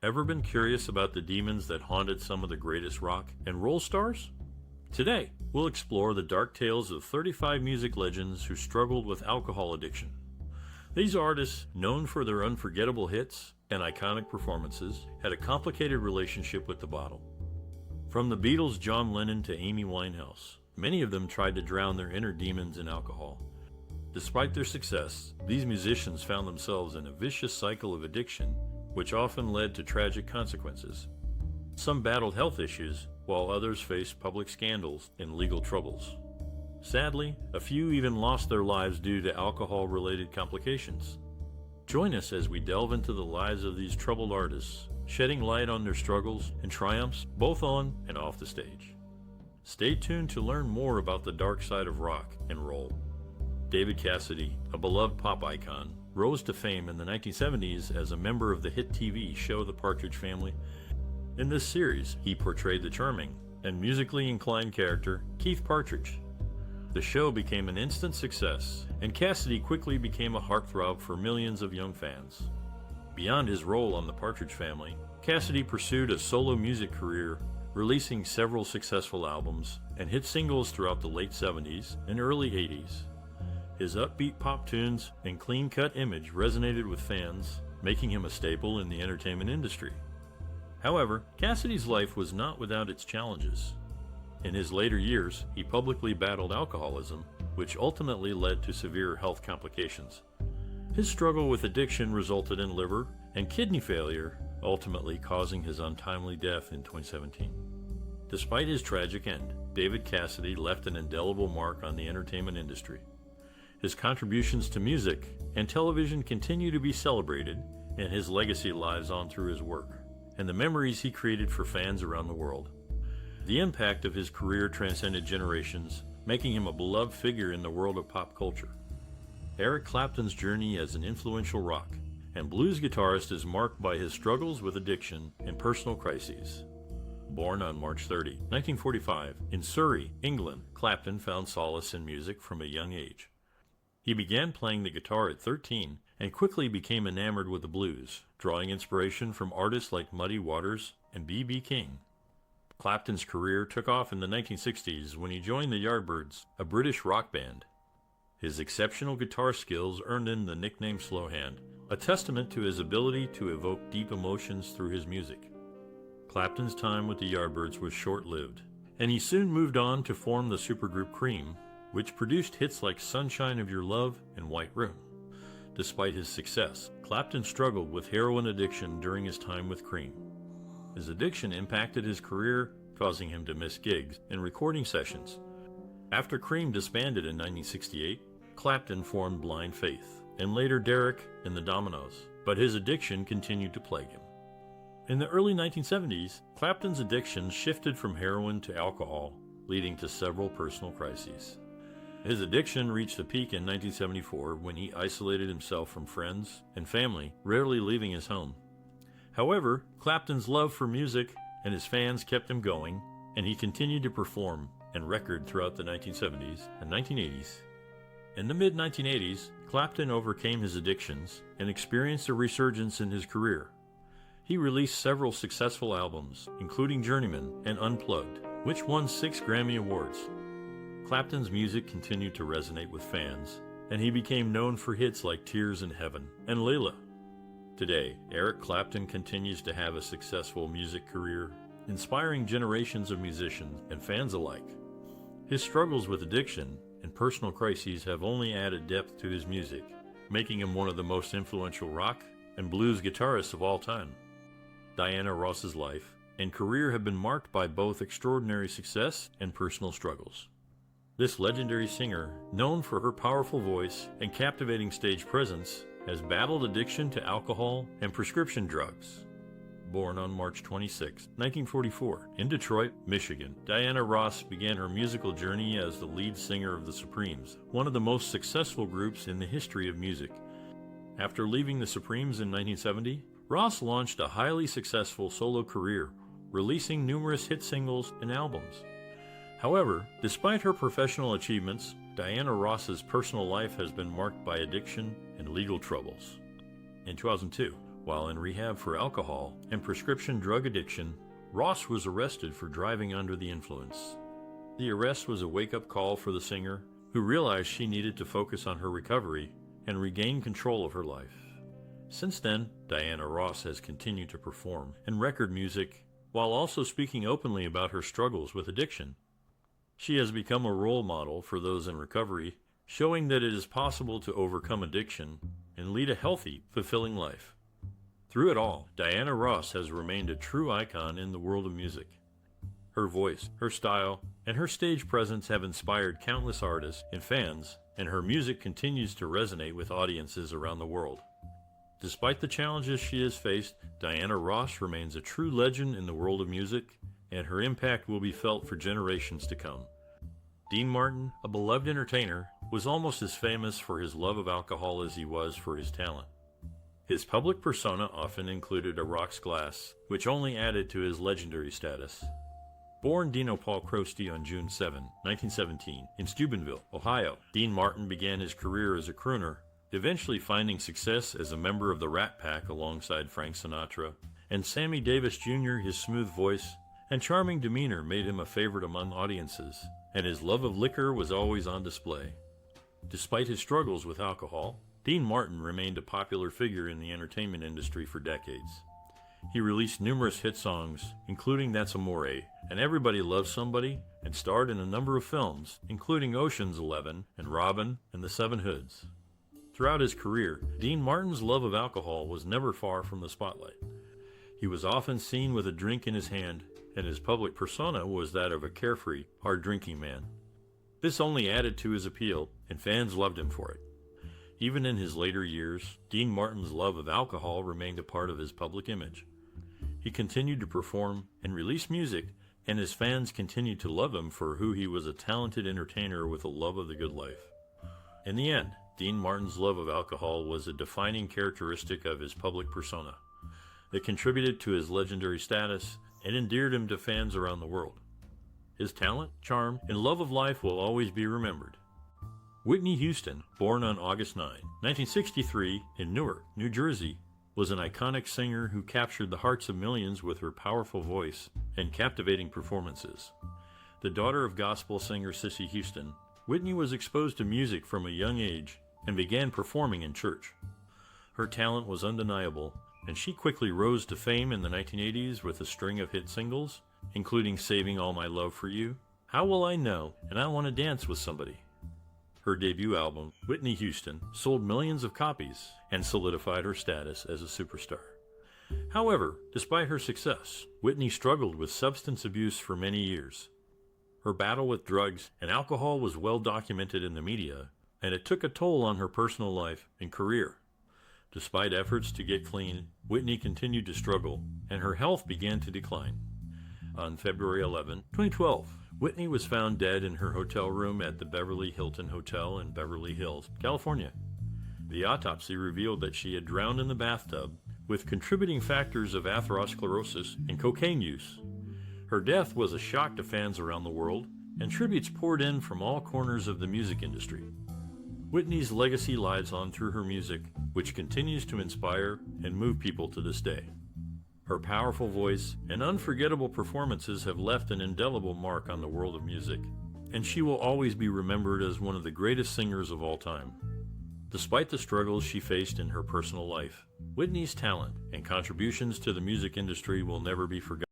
Ever been curious about the demons that haunted some of the greatest rock and roll stars? Today, we'll explore the dark tales of 35 music legends who struggled with alcohol addiction. These artists, known for their unforgettable hits and iconic performances, had a complicated relationship with the bottle. From the Beatles' John Lennon to Amy Winehouse, many of them tried to drown their inner demons in alcohol. Despite their success, these musicians found themselves in a vicious cycle of addiction, which often led to tragic consequences. Some battled health issues, while others faced public scandals and legal troubles. Sadly, a few even lost their lives due to alcohol-related complications. Join us as we delve into the lives of these troubled artists, shedding light on their struggles and triumphs both on and off the stage. Stay tuned to learn more about the dark side of rock and roll. David Cassidy, a beloved pop icon, rose to fame in the 1970s as a member of the hit TV show The Partridge Family. In this series, he portrayed the charming and musically inclined character Keith Partridge. The show became an instant success, and Cassidy quickly became a heartthrob for millions of young fans. Beyond his role on The Partridge Family, Cassidy pursued a solo music career, releasing several successful albums and hit singles throughout the late 70s and early 80s. His upbeat pop tunes and clean-cut image resonated with fans, making him a staple in the entertainment industry. However, Cassidy's life was not without its challenges. In his later years, he publicly battled alcoholism, which ultimately led to severe health complications. His struggle with addiction resulted in liver and kidney failure, ultimately causing his untimely death in 2017. Despite his tragic end, David Cassidy left an indelible mark on the entertainment industry. His contributions to music and television continue to be celebrated, and his legacy lives on through his work and the memories he created for fans around the world. The impact of his career transcended generations, making him a beloved figure in the world of pop culture. Eric Clapton's journey as an influential rock and blues guitarist is marked by his struggles with addiction and personal crises. Born on March 30, 1945, in Surrey, England, Clapton found solace in music from a young age. He began playing the guitar at 13 and quickly became enamored with the blues, drawing inspiration from artists like Muddy Waters and B.B. King. Clapton's career took off in the 1960s when he joined the Yardbirds, a British rock band. His exceptional guitar skills earned him the nickname Slowhand, a testament to his ability to evoke deep emotions through his music. Clapton's time with the Yardbirds was short-lived, and he soon moved on to form the supergroup Cream, which produced hits like Sunshine of Your Love and White Room. Despite his success, Clapton struggled with heroin addiction during his time with Cream. His addiction impacted his career, causing him to miss gigs and recording sessions. After Cream disbanded in 1968, Clapton formed Blind Faith, and later Derek and the Dominoes, but his addiction continued to plague him. In the early 1970s, Clapton's addiction shifted from heroin to alcohol, leading to several personal crises. His addiction reached a peak in 1974 when he isolated himself from friends and family, rarely leaving his home. However, Clapton's love for music and his fans kept him going, and he continued to perform and record throughout the 1970s and 1980s. In the mid-1980s, Clapton overcame his addictions and experienced a resurgence in his career. He released several successful albums, including Journeyman and Unplugged, which won 6 Grammy Awards. Clapton's music continued to resonate with fans, and he became known for hits like Tears in Heaven and Layla. Today, Eric Clapton continues to have a successful music career, inspiring generations of musicians and fans alike. His struggles with addiction and personal crises have only added depth to his music, making him one of the most influential rock and blues guitarists of all time. Diana Ross's life and career have been marked by both extraordinary success and personal struggles. This legendary singer, known for her powerful voice and captivating stage presence, has battled addiction to alcohol and prescription drugs. Born on March 26, 1944, in Detroit, Michigan, Diana Ross began her musical journey as the lead singer of the Supremes, one of the most successful groups in the history of music. After leaving the Supremes in 1970, Ross launched a highly successful solo career, releasing numerous hit singles and albums. However, despite her professional achievements, Diana Ross's personal life has been marked by addiction and legal troubles. In 2002, While in rehab for alcohol and prescription drug addiction, Ross was arrested for driving under the influence. The arrest was a wake-up call for the singer, who realized she needed to focus on her recovery and regain control of her life. Since then, Diana Ross has continued to perform and record music while also speaking openly about her struggles with addiction. She has become a role model for those in recovery, showing that it is possible to overcome addiction and lead a healthy, fulfilling life. Through it all, Diana Ross has remained a true icon in the world of music. Her voice, her style, and her stage presence have inspired countless artists and fans, and her music continues to resonate with audiences around the world. Despite the challenges she has faced, Diana Ross remains a true legend in the world of music, and her impact will be felt for generations to come. Dean Martin, a beloved entertainer, was almost as famous for his love of alcohol as he was for his talent. His public persona often included a rocks glass, which only added to his legendary status. Born Dino Paul Crosty on June 7, 1917, in Steubenville, Ohio, Dean Martin began his career as a crooner, eventually finding success as a member of the Rat Pack alongside Frank Sinatra and Sammy Davis Jr. His smooth voice and charming demeanor made him a favorite among audiences, and his love of liquor was always on display. Despite his struggles with alcohol, Dean Martin remained a popular figure in the entertainment industry for decades. He released numerous hit songs, including That's Amore and Everybody Loves Somebody, and starred in a number of films, including Ocean's 11 and Robin and The Seven Hoods. Throughout his career, Dean Martin's love of alcohol was never far from the spotlight. He was often seen with a drink in his hand, and his public persona was that of a carefree, hard-drinking man. This only added to his appeal, and fans loved him for it. Even in his later years, Dean Martin's love of alcohol remained a part of his public image. He continued to perform and release music, and his fans continued to love him for who he was, a talented entertainer with a love of the good life. In the end, Dean Martin's love of alcohol was a defining characteristic of his public persona that contributed to his legendary status and endeared him to fans around the world. His talent, charm, and love of life will always be remembered. Whitney Houston, born on August 9, 1963, in Newark, New Jersey, was an iconic singer who captured the hearts of millions with her powerful voice and captivating performances. The daughter of gospel singer Cissy Houston, Whitney was exposed to music from a young age and began performing in church. Her talent was undeniable, and she quickly rose to fame in the 1980s with a string of hit singles, including Saving All My Love for You, How Will I Know, and I Want to Dance with Somebody. Her debut album, Whitney Houston, sold millions of copies and solidified her status as a superstar. However, despite her success, Whitney struggled with substance abuse for many years. Her battle with drugs and alcohol was well documented in the media, and it took a toll on her personal life and career. Despite efforts to get clean, Whitney continued to struggle, and her health began to decline. On February 11, 2012, Whitney was found dead in her hotel room at the Beverly Hilton Hotel in Beverly Hills, California. The autopsy revealed that she had drowned in the bathtub, with contributing factors of atherosclerosis and cocaine use. Her death was a shock to fans around the world, and tributes poured in from all corners of the music industry. Whitney's legacy lives on through her music, which continues to inspire and move people to this day. Her powerful voice and unforgettable performances have left an indelible mark on the world of music, and she will always be remembered as one of the greatest singers of all time. Despite the struggles she faced in her personal life, Whitney's talent and contributions to the music industry will never be forgotten.